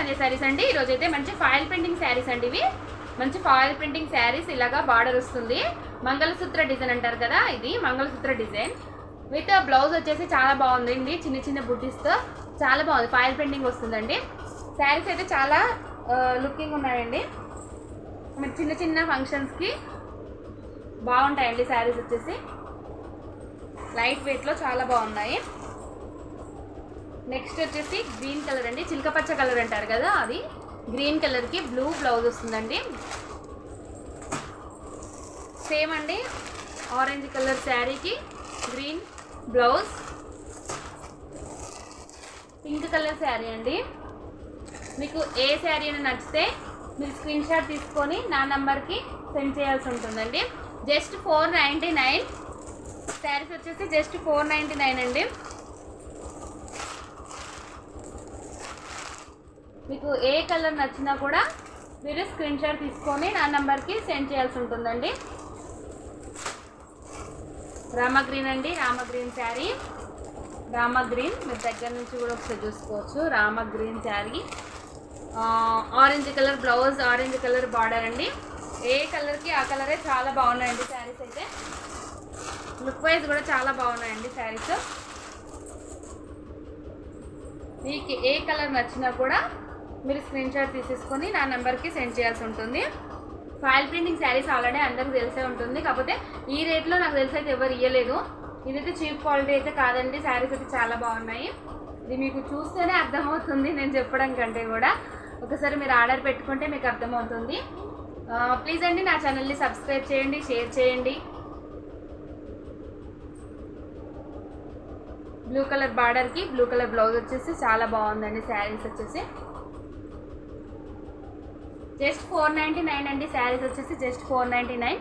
సంజయ్ శారీస్ అండి. ఈరోజు అయితే మంచి ఫాయిల్ ప్రింటింగ్ శారీస్ అండి. ఇవి మంచి ఫాయిల్ ప్రింటింగ్ శారీస్. ఇలాగా బార్డర్ వస్తుంది, మంగళసూత్ర డిజైన్ అంటారు కదా, ఇది మంగళసూత్ర డిజైన్ విత్ బ్లౌజ్ వచ్చేసి చాలా బాగుందండి. చిన్న చిన్న బుట్టీస్తో చాలా బాగుంది, ఫాయిల్ ప్రింటింగ్ వస్తుందండి. శారీస్ అయితే చాలా లుకింగ్ ఉన్నాయండి. చిన్న చిన్న ఫంక్షన్స్కి బాగుంటాయండి శారీస్ వచ్చేసి. లైట్ వెయిట్లో చాలా బాగున్నాయి. నెక్స్ట్ వచ్చేసి గ్రీన్ కలర్ అండి, చిలకపచ్చ కలర్ అంటారు కదా, అది గ్రీన్ కలర్కి బ్లూ బ్లౌజ్ వస్తుందండి. సేమ్ అండి, ఆరెంజ్ కలర్ శారీకి green blouse. Pink colour sari అండి. మీకు ఏ శారీ అయినా నచ్చితే మీరు స్క్రీన్ షాట్ తీసుకొని నా నంబర్కి సెండ్ చేయాల్సి ఉంటుందండి. జస్ట్ 499. శారీస్ వచ్చేసి జస్ట్ 499 అండి. మీకు ఏ కలర్ నచ్చినా కూడా మీరు స్క్రీన్ షాట్ తీసుకొని నా నెంబర్కి సెండ్ చేయాల్సి ఉంటుందండి. రామా గ్రీన్ అండి, రామా గ్రీన్ శారీ. రామా గ్రీన్ మీరు దగ్గర నుంచి కూడా ఒకసారి చూసుకోవచ్చు. Rama green sari, orange colour blouse, orange colour border అండి. ఏ కలర్కి ఆ కలరే చాలా బాగున్నాయండి శారీస్ అయితే. లుక్ వైజ్ కూడా చాలా బాగున్నాయండి శారీస్. మీకు ఏ కలర్ నచ్చినా కూడా మీరు స్క్రీన్ షాట్ తీసేసుకొని నా నెంబర్కి సెండ్ చేయాల్సి ఉంటుంది. ఫాయిల్ ప్రింటింగ్ శారీస్ ఆల్రెడీ అందరికీ తెలిసే ఉంటుంది, కాకపోతే ఈ రేట్లో నాకు తెలిసి అయితే ఎవరు ఇవ్వలేదు. ఇదైతే చీప్ క్వాలిటీ అయితే కాదండి. శారీస్ అయితే చాలా బాగున్నాయి. ఇది మీకు చూస్తేనే అర్థమవుతుంది, నేను చెప్పడం కంటే కూడా. ఒకసారి మీరు ఆర్డర్ పెట్టుకుంటే మీకు అర్థమవుతుంది. ప్లీజ్ అండి నా ఛానల్ని సబ్స్క్రైబ్ చేయండి, షేర్ చేయండి. బ్లూ కలర్ బార్డర్కి బ్లూ కలర్ బ్లౌజ్ వచ్చేసి చాలా బాగుందండి. శారీస్ వచ్చేసి జస్ట్ 499 అండి. శారీస్ వచ్చేసి జస్ట్ 499.